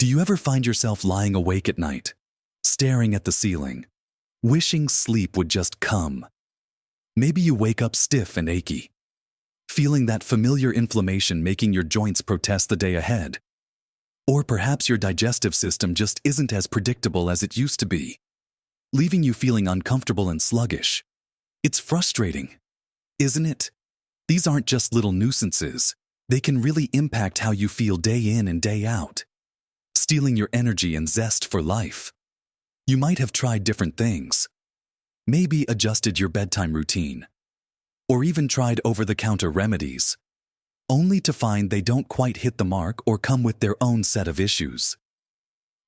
Do you ever find yourself lying awake at night, staring at the ceiling, wishing sleep would just come? Maybe you wake up stiff and achy, feeling that familiar inflammation making your joints protest the day ahead. Or perhaps your digestive system just isn't as predictable as it used to be, leaving you feeling uncomfortable and sluggish. It's frustrating, isn't it? These aren't just little nuisances. They can really impact how you feel day in and day out, stealing your energy and zest for life. You might have tried different things, maybe adjusted your bedtime routine, or even tried over-the-counter remedies, only to find they don't quite hit the mark or come with their own set of issues.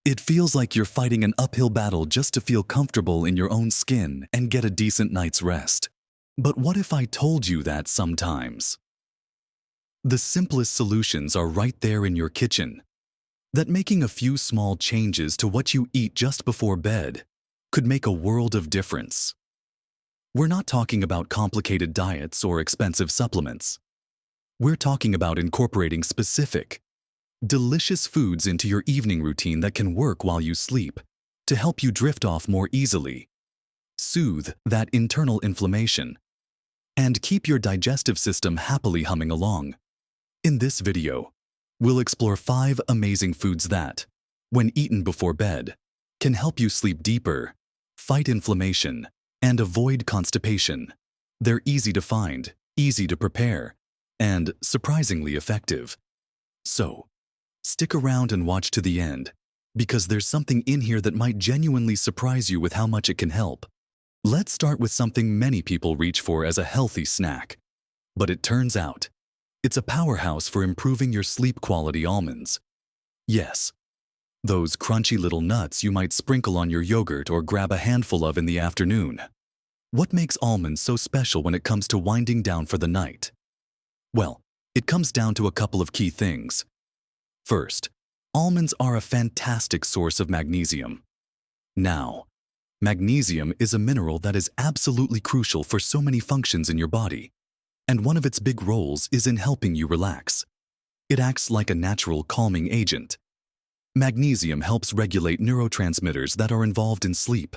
It feels like you're fighting an uphill battle just to feel comfortable in your own skin and get a decent night's rest. But what if I told you that sometimes the simplest solutions are right there in your kitchen? That making a few small changes to what you eat just before bed could make a world of difference. We're not talking about complicated diets or expensive supplements. We're talking about incorporating specific, delicious foods into your evening routine that can work while you sleep to help you drift off more easily, soothe that internal inflammation, and keep your digestive system happily humming along. In this video, we'll explore 5 amazing foods that, when eaten before bed, can help you sleep deeper, fight inflammation, and avoid constipation. They're easy to find, easy to prepare, and surprisingly effective. So, stick around and watch to the end, because there's something in here that might genuinely surprise you with how much it can help. Let's start with something many people reach for as a healthy snack. But it turns out, it's a powerhouse for improving your sleep quality: almonds. Yes, those crunchy little nuts you might sprinkle on your yogurt or grab a handful of in the afternoon. What makes almonds so special when it comes to winding down for the night? Well, it comes down to a couple of key things. First, almonds are a fantastic source of magnesium. Now, magnesium is a mineral that is absolutely crucial for so many functions in your body, and one of its big roles is in helping you relax. It acts like a natural calming agent. Magnesium helps regulate neurotransmitters that are involved in sleep,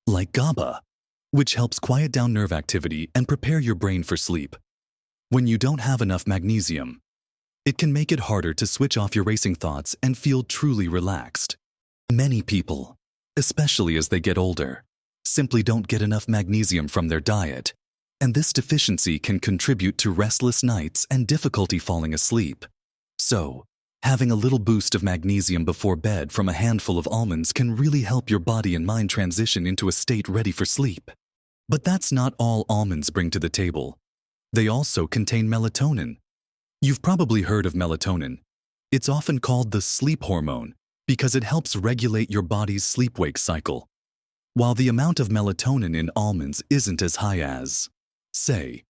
like GABA, which helps quiet down nerve activity and prepare your brain for sleep. When you don't have enough magnesium, it can make it harder to switch off your racing thoughts and feel truly relaxed. Many people, especially as they get older, simply don't get enough magnesium from their diet, and this deficiency can contribute to restless nights and difficulty falling asleep. So, having a little boost of magnesium before bed from a handful of almonds can really help your body and mind transition into a state ready for sleep. But that's not all almonds bring to the table. They also contain melatonin. You've probably heard of melatonin. It's often called the sleep hormone because it helps regulate your body's sleep-wake cycle. While the amount of melatonin in almonds isn't as high as, say,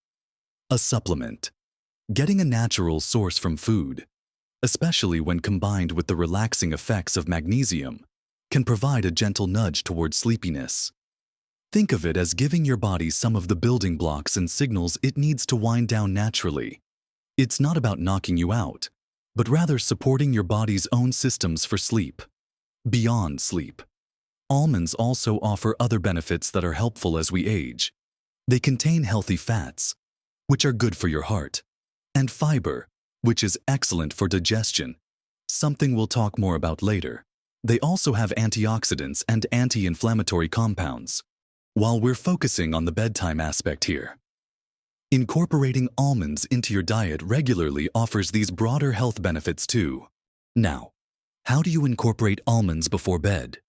a supplement, getting a natural source from food, especially when combined with the relaxing effects of magnesium, can provide a gentle nudge towards sleepiness. Think of it as giving your body some of the building blocks and signals it needs to wind down naturally. It's not about knocking you out, but rather supporting your body's own systems for sleep. Beyond sleep, almonds also offer other benefits that are helpful as we age. They contain healthy fats, which are good for your heart, and fiber, which is excellent for digestion, something we'll talk more about later. They also have antioxidants and anti-inflammatory compounds. While we're focusing on the bedtime aspect here, incorporating almonds into your diet regularly offers these broader health benefits too. Now, how do you incorporate almonds before bed?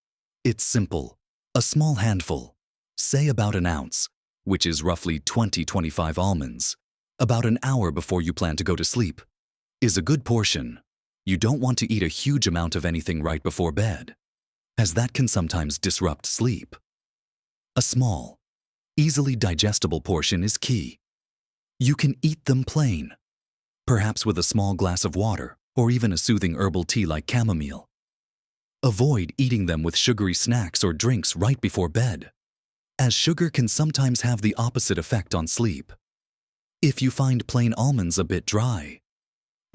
It's simple. A small handful, say about an ounce, which is roughly 20-25 almonds, about an hour before you plan to go to sleep, is a good portion. You don't want to eat a huge amount of anything right before bed, as that can sometimes disrupt sleep. A small, easily digestible portion is key. You can eat them plain, perhaps with a small glass of water or even a soothing herbal tea like chamomile. Avoid eating them with sugary snacks or drinks right before bed, as sugar can sometimes have the opposite effect on sleep. If you find plain almonds a bit dry,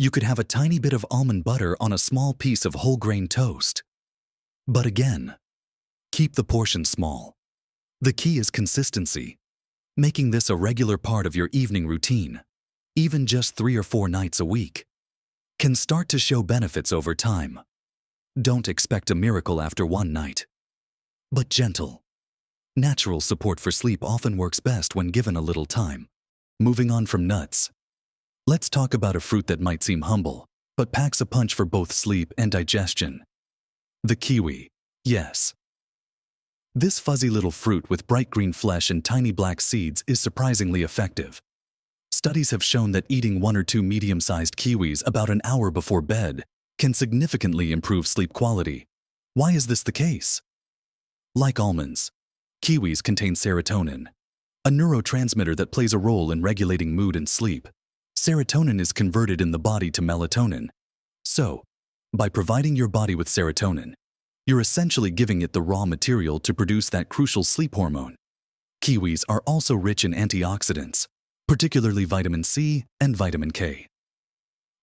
You could have a tiny bit of almond butter on a small piece of whole grain toast. But again, keep the portion small. The key is consistency, making this a regular part of your evening routine, even just 3 or 4 nights a week, can start to show benefits over time. Don't expect a miracle after one night, but gentle, natural support for sleep often works best when given a little time. Moving on from nuts, let's talk about a fruit that might seem humble, but packs a punch for both sleep and digestion. The kiwi. Yes. This fuzzy little fruit with bright green flesh and tiny black seeds is surprisingly effective. Studies have shown that eating 1 or 2 medium-sized kiwis about an hour before bed can significantly improve sleep quality. Why is this the case? Like almonds, kiwis contain serotonin, a neurotransmitter that plays a role in regulating mood and sleep. Serotonin is converted in the body to melatonin. So, by providing your body with serotonin, you're essentially giving it the raw material to produce that crucial sleep hormone. Kiwis are also rich in antioxidants, particularly vitamin C and vitamin K.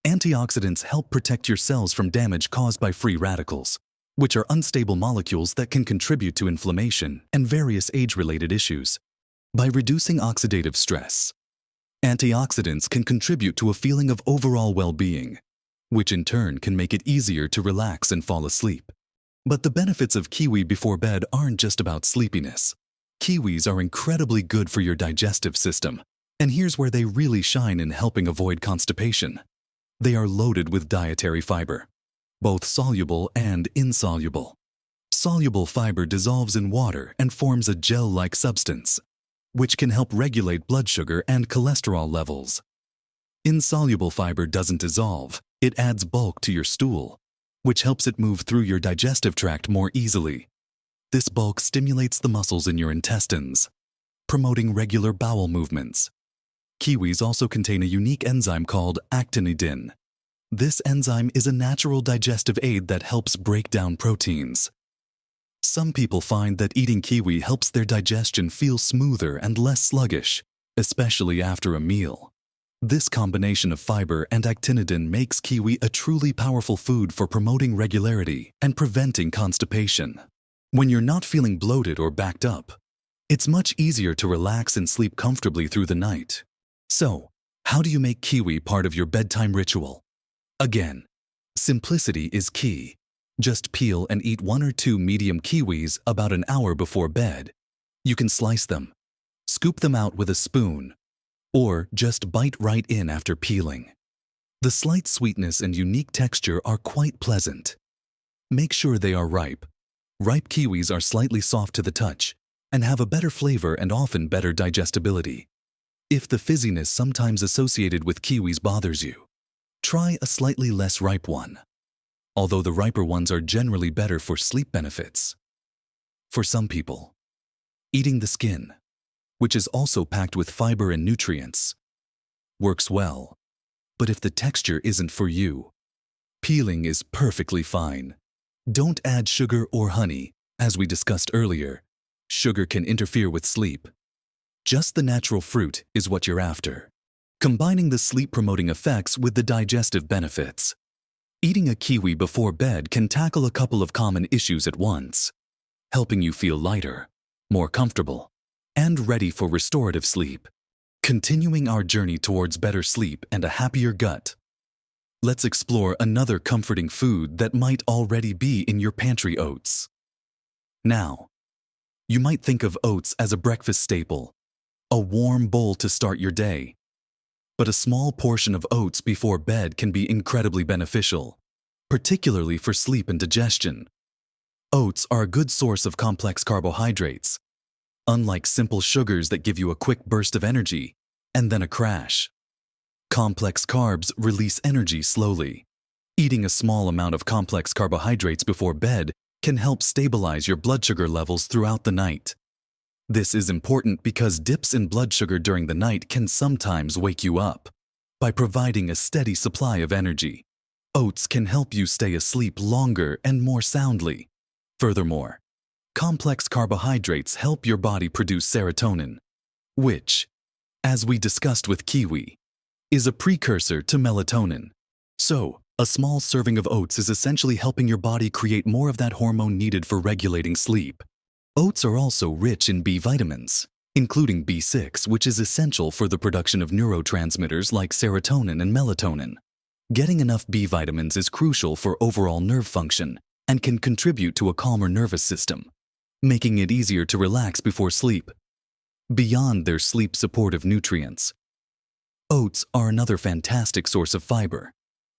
Antioxidants help protect your cells from damage caused by free radicals, which are unstable molecules that can contribute to inflammation and various age-related issues. By reducing oxidative stress, antioxidants can contribute to a feeling of overall well-being, which in turn can make it easier to relax and fall asleep. But the benefits of kiwi before bed aren't just about sleepiness. Kiwis are incredibly good for your digestive system, and here's where they really shine in helping avoid constipation. They are loaded with dietary fiber, both soluble and insoluble. Soluble fiber dissolves in water and forms a gel-like substance, which can help regulate blood sugar and cholesterol levels. Insoluble fiber doesn't dissolve, it adds bulk to your stool, which helps it move through your digestive tract more easily. This bulk stimulates the muscles in your intestines, promoting regular bowel movements. Kiwis also contain a unique enzyme called actinidin. This enzyme is a natural digestive aid that helps break down proteins. Some people find that eating kiwi helps their digestion feel smoother and less sluggish, especially after a meal. This combination of fiber and actinidin makes kiwi a truly powerful food for promoting regularity and preventing constipation. When you're not feeling bloated or backed up, it's much easier to relax and sleep comfortably through the night. So, how do you make kiwi part of your bedtime ritual? Again, simplicity is key. Just peel and eat 1 or 2 medium kiwis about an hour before bed. You can slice them, scoop them out with a spoon, or just bite right in after peeling. The slight sweetness and unique texture are quite pleasant. Make sure they are ripe. Ripe kiwis are slightly soft to the touch and have a better flavor and often better digestibility. If the fizziness sometimes associated with kiwis bothers you, try a slightly less ripe one, although the riper ones are generally better for sleep benefits. For some people, eating the skin, which is also packed with fiber and nutrients, works well. But if the texture isn't for you, peeling is perfectly fine. Don't add sugar or honey, as we discussed earlier. Sugar can interfere with sleep. Just the natural fruit is what you're after, combining the sleep-promoting effects with the digestive benefits. Eating a kiwi before bed can tackle a couple of common issues at once, helping you feel lighter, more comfortable, and ready for restorative sleep. Continuing our journey towards better sleep and a happier gut, let's explore another comforting food that might already be in your pantry: oats. Now, you might think of oats as a breakfast staple, a warm bowl to start your day. But a small portion of oats before bed can be incredibly beneficial, particularly for sleep and digestion. Oats are a good source of complex carbohydrates, unlike simple sugars that give you a quick burst of energy and then a crash. Complex carbs release energy slowly. Eating a small amount of complex carbohydrates before bed can help stabilize your blood sugar levels throughout the night. This is important because dips in blood sugar during the night can sometimes wake you up. By providing a steady supply of energy, oats can help you stay asleep longer and more soundly. Furthermore, complex carbohydrates help your body produce serotonin, which, as we discussed with kiwi, is a precursor to melatonin. So, a small serving of oats is essentially helping your body create more of that hormone needed for regulating sleep. Oats are also rich in B vitamins, including B6, which is essential for the production of neurotransmitters like serotonin and melatonin. Getting enough B vitamins is crucial for overall nerve function and can contribute to a calmer nervous system, making it easier to relax before sleep. Beyond their sleep-supportive nutrients, oats are another fantastic source of fiber,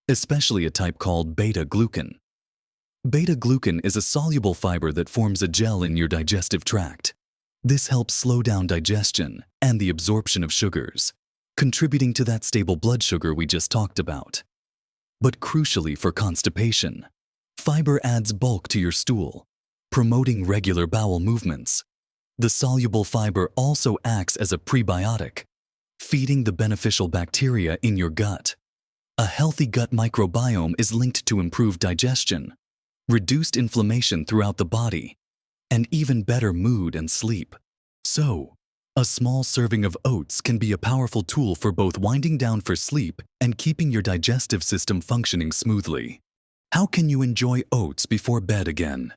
especially a type called beta-glucan. Beta-glucan is a soluble fiber that forms a gel in your digestive tract. This helps slow down digestion and the absorption of sugars, contributing to that stable blood sugar we just talked about. But crucially for constipation, fiber adds bulk to your stool, promoting regular bowel movements. The soluble fiber also acts as a prebiotic, feeding the beneficial bacteria in your gut. A healthy gut microbiome is linked to improved digestion, reduced inflammation throughout the body, and even better mood and sleep. So, a small serving of oats can be a powerful tool for both winding down for sleep and keeping your digestive system functioning smoothly. How can you enjoy oats before bed again?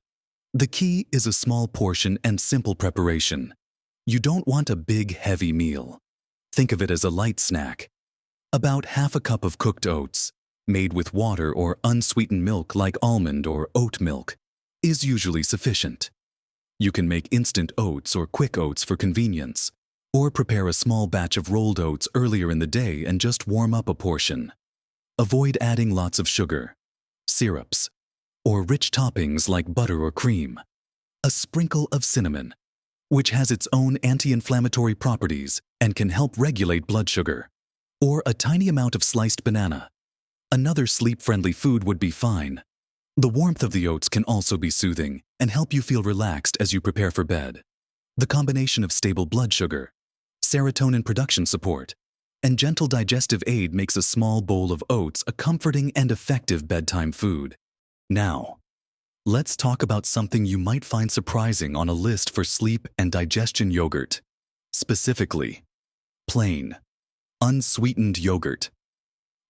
The key is a small portion and simple preparation. You don't want a big, heavy meal. Think of it as a light snack. About half a cup of cooked oats, made with water or unsweetened milk like almond or oat milk, is usually sufficient. You can make instant oats or quick oats for convenience, or prepare a small batch of rolled oats earlier in the day and just warm up a portion. Avoid adding lots of sugar, syrups, or rich toppings like butter or cream. A sprinkle of cinnamon, which has its own anti-inflammatory properties and can help regulate blood sugar, or a tiny amount of sliced banana. Another sleep-friendly food would be fine. The warmth of the oats can also be soothing and help you feel relaxed as you prepare for bed. The combination of stable blood sugar, serotonin production support, and gentle digestive aid makes a small bowl of oats a comforting and effective bedtime food. Now, let's talk about something you might find surprising on a list for sleep and digestion yogurt. Specifically, plain, unsweetened yogurt,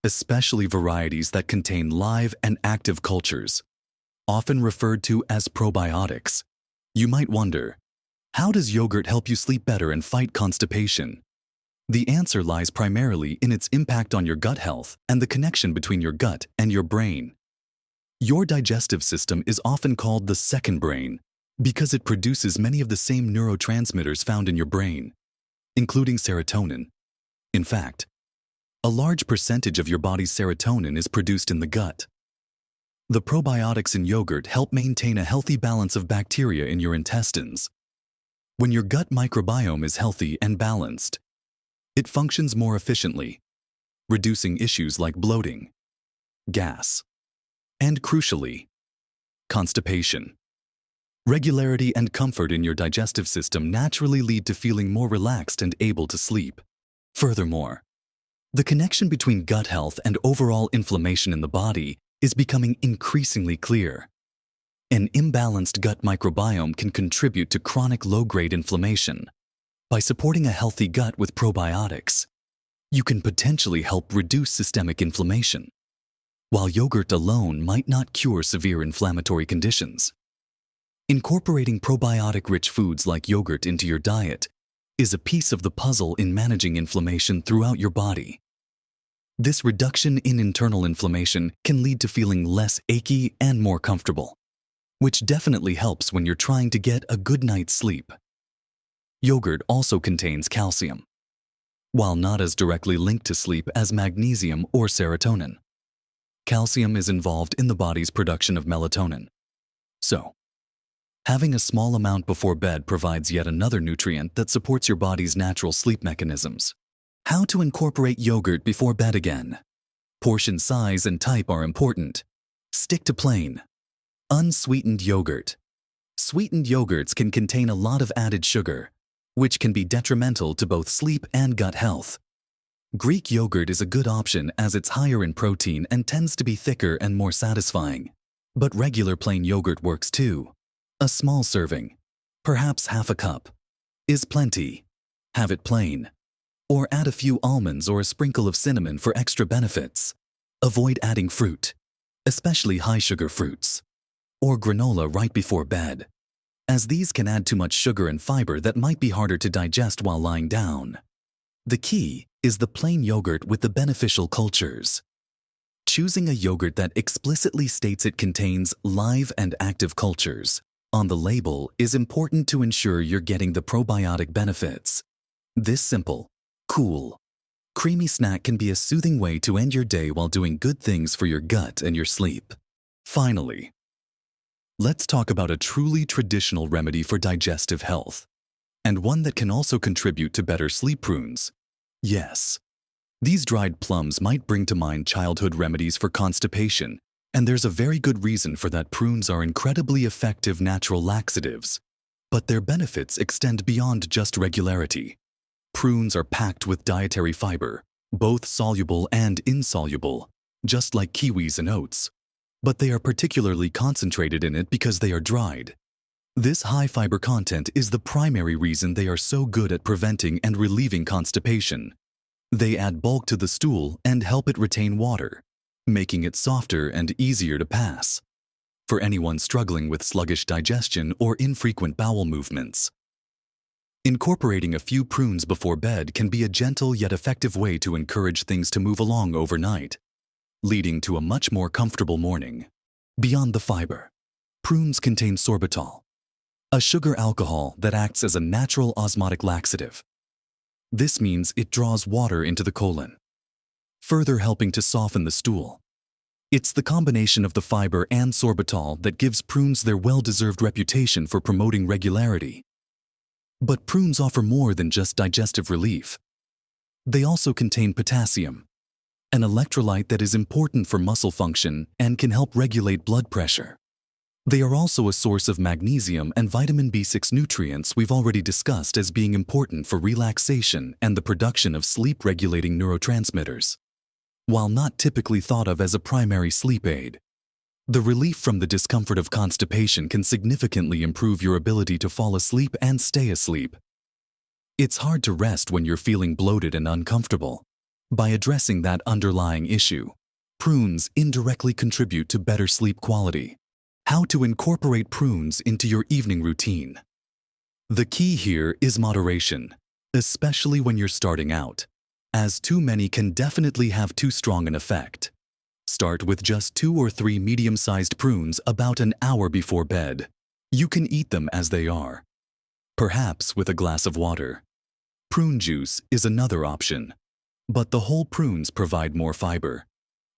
especially varieties that contain live and active cultures, often referred to as probiotics. You might wonder, how does yogurt help you sleep better and fight constipation? The answer lies primarily in its impact on your gut health and the connection between your gut and your brain. Your digestive system is often called the second brain because it produces many of the same neurotransmitters found in your brain, including serotonin. In fact, a large percentage of your body's serotonin is produced in the gut. The probiotics in yogurt help maintain a healthy balance of bacteria in your intestines. When your gut microbiome is healthy and balanced, it functions more efficiently, reducing issues like bloating, gas, and crucially, constipation. Regularity and comfort in your digestive system naturally lead to feeling more relaxed and able to sleep. Furthermore, the connection between gut health and overall inflammation in the body is becoming increasingly clear. An imbalanced gut microbiome can contribute to chronic low-grade inflammation. By supporting a healthy gut with probiotics, you can potentially help reduce systemic inflammation. While yogurt alone might not cure severe inflammatory conditions, incorporating probiotic-rich foods like yogurt into your diet is a piece of the puzzle in managing inflammation throughout your body. This reduction in internal inflammation can lead to feeling less achy and more comfortable, which definitely helps when you're trying to get a good night's sleep. Yogurt also contains calcium, while not as directly linked to sleep as magnesium or serotonin. Calcium is involved in the body's production of melatonin. So, having a small amount before bed provides yet another nutrient that supports your body's natural sleep mechanisms. How to incorporate yogurt before bed again? Portion size and type are important. Stick to plain, unsweetened yogurt. Sweetened yogurts can contain a lot of added sugar, which can be detrimental to both sleep and gut health. Greek yogurt is a good option as it's higher in protein and tends to be thicker and more satisfying. But regular plain yogurt works too. A small serving, perhaps half a cup, is plenty. Have it plain, or add a few almonds or a sprinkle of cinnamon for extra benefits. Avoid adding fruit, especially high-sugar fruits, or granola right before bed, as these can add too much sugar and fiber that might be harder to digest while lying down. The key is the plain yogurt with the beneficial cultures. Choosing a yogurt that explicitly states it contains live and active cultures on the label is important to ensure you're getting the probiotic benefits. This simple, cool, creamy snack can be a soothing way to end your day while doing good things for your gut and your sleep. Finally, let's talk about a truly traditional remedy for digestive health, and one that can also contribute to better sleep: prunes. Yes, these dried plums might bring to mind childhood remedies for constipation, and there's a very good reason for that. Prunes are incredibly effective natural laxatives, but their benefits extend beyond just regularity. Prunes are packed with dietary fiber, both soluble and insoluble, just like kiwis and oats, but they are particularly concentrated in it because they are dried. This high fiber content is the primary reason they are so good at preventing and relieving constipation. They add bulk to the stool and help it retain water, making it softer and easier to pass. For anyone struggling with sluggish digestion or infrequent bowel movements, incorporating a few prunes before bed can be a gentle yet effective way to encourage things to move along overnight, leading to a much more comfortable morning. Beyond the fiber, prunes contain sorbitol, a sugar alcohol that acts as a natural osmotic laxative. This means it draws water into the colon, further helping to soften the stool. It's the combination of the fiber and sorbitol that gives prunes their well-deserved reputation for promoting regularity. But prunes offer more than just digestive relief. They also contain potassium, an electrolyte that is important for muscle function and can help regulate blood pressure. They are also a source of magnesium and vitamin B6 nutrients we've already discussed as being important for relaxation and the production of sleep-regulating neurotransmitters. While not typically thought of as a primary sleep aid, the relief from the discomfort of constipation can significantly improve your ability to fall asleep and stay asleep. It's hard to rest when you're feeling bloated and uncomfortable. By addressing that underlying issue, prunes indirectly contribute to better sleep quality. How to incorporate prunes into your evening routine. The key here is moderation, especially when you're starting out, as too many can definitely have too strong an effect. Start with just 2 or 3 medium-sized prunes about an hour before bed. You can eat them as they are, perhaps with a glass of water. Prune juice is another option, but the whole prunes provide more fiber.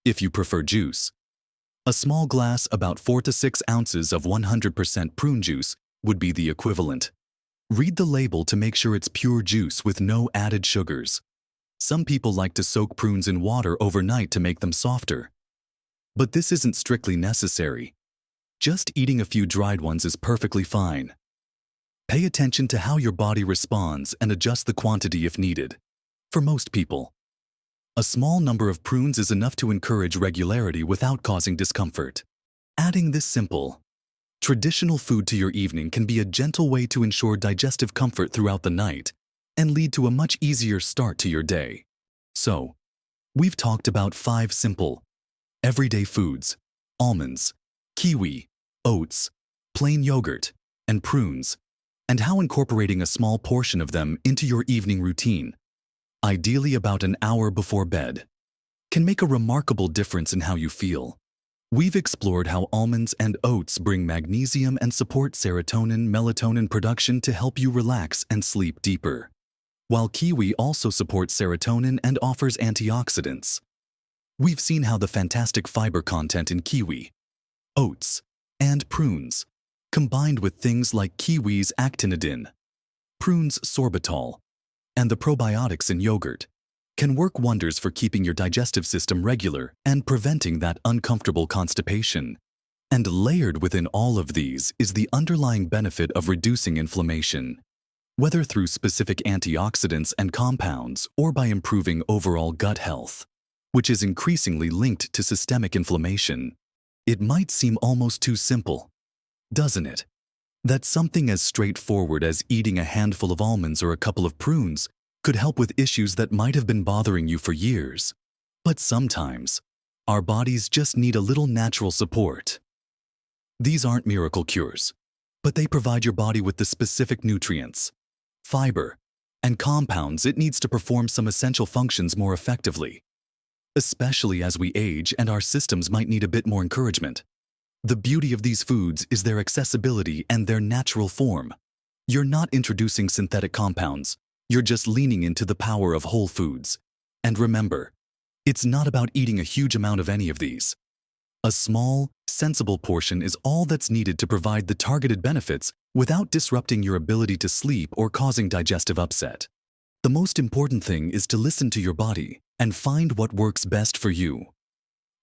If you prefer juice, a small glass about 4 to 6 ounces of 100% prune juice would be the equivalent. Read the label to make sure it's pure juice with no added sugars. Some people like to soak prunes in water overnight to make them softer, but this isn't strictly necessary. Just eating a few dried ones is perfectly fine. Pay attention to how your body responds and adjust the quantity if needed. For most people, a small number of prunes is enough to encourage regularity without causing discomfort. Adding this simple, traditional food to your evening can be a gentle way to ensure digestive comfort throughout the night and lead to a much easier start to your day. So, we've talked about 5 simple, everyday foods: almonds, kiwi, oats, plain yogurt, and prunes, and how incorporating a small portion of them into your evening routine, ideally about an hour before bed, can make a remarkable difference in how you feel. We've explored how almonds and oats bring magnesium and support melatonin production to help you relax and sleep deeper, while kiwi also supports serotonin and offers antioxidants. We've seen how the fantastic fiber content in kiwi, oats, and prunes, combined with things like kiwi's actinidin, prunes' sorbitol, and the probiotics in yogurt, can work wonders for keeping your digestive system regular and preventing that uncomfortable constipation. And layered within all of these is the underlying benefit of reducing inflammation, whether through specific antioxidants and compounds or by improving overall gut health, which is increasingly linked to systemic inflammation. It might seem almost too simple, doesn't it? That something as straightforward as eating a handful of almonds or a couple of prunes could help with issues that might have been bothering you for years. But sometimes, Our bodies just need a little natural support. These aren't miracle cures, but they provide your body with the specific nutrients, fiber, and compounds it needs to perform some essential functions more effectively, especially as we age and our systems might need a bit more encouragement. The beauty of these foods is their accessibility and their natural form. You're not introducing synthetic compounds, you're just leaning into the power of whole foods. And remember, it's not about eating a huge amount of any of these. A small, sensible portion is all that's needed to provide the targeted benefits without disrupting your ability to sleep or causing digestive upset. The most important thing is to listen to your body and find what works best for you.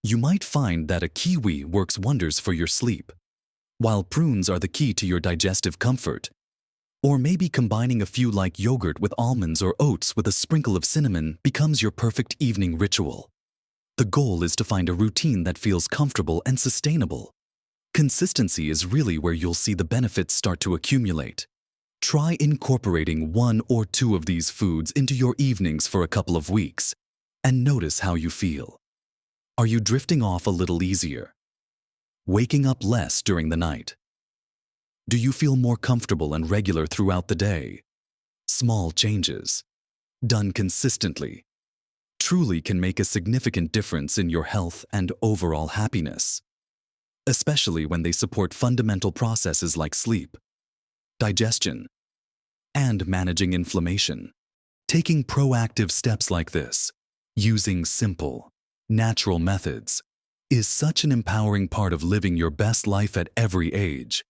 You might find that a kiwi works wonders for your sleep, while prunes are the key to your digestive comfort. Or maybe combining a few like yogurt with almonds or oats with a sprinkle of cinnamon becomes your perfect evening ritual. The goal is to find a routine that feels comfortable and sustainable. Consistency is really where you'll see the benefits start to accumulate. Try incorporating 1 or 2 of these foods into your evenings for a couple of weeks, and notice how you feel. Are you drifting off a little easier? Waking up less during the night? Do you feel more comfortable and regular throughout the day? Small changes, done consistently, truly can make a significant difference in your health and overall happiness, especially when they support fundamental processes like sleep, digestion, and managing inflammation. Taking proactive steps like this, using simple, natural methods, is such an empowering part of living your best life at every age.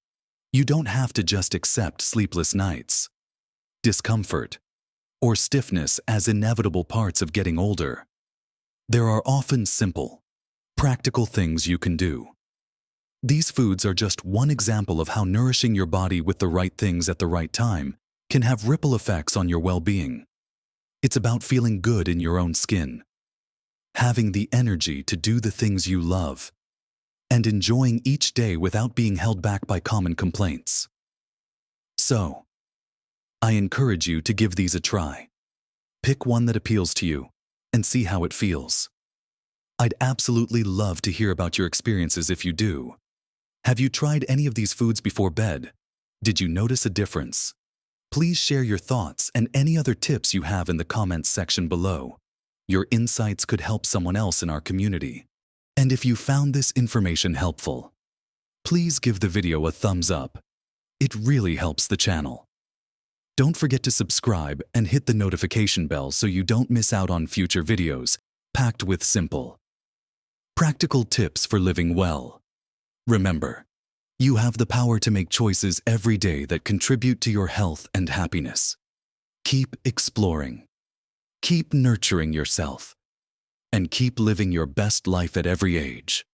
You don't have to just accept sleepless nights, discomfort, or stiffness as inevitable parts of getting older. There are often simple, practical things you can do. These foods are just one example of how nourishing your body with the right things at the right time can have ripple effects on your well-being. It's about feeling good in your own skin, having the energy to do the things you love, and enjoying each day without being held back by common complaints. So, I encourage you to give these a try. Pick one that appeals to you and see how it feels. I'd absolutely love to hear about your experiences if you do. Have you tried any of these foods before bed? Did you notice a difference? Please share your thoughts and any other tips you have in the comments section below. Your insights could help someone else in our community. And if you found this information helpful, please give the video a thumbs up. It really helps the channel. Don't forget to subscribe and hit the notification bell so you don't miss out on future videos packed with simple, practical tips for living well. Remember, you have the power to make choices every day that contribute to your health and happiness. Keep exploring, keep nurturing yourself, and keep living your best life at every age.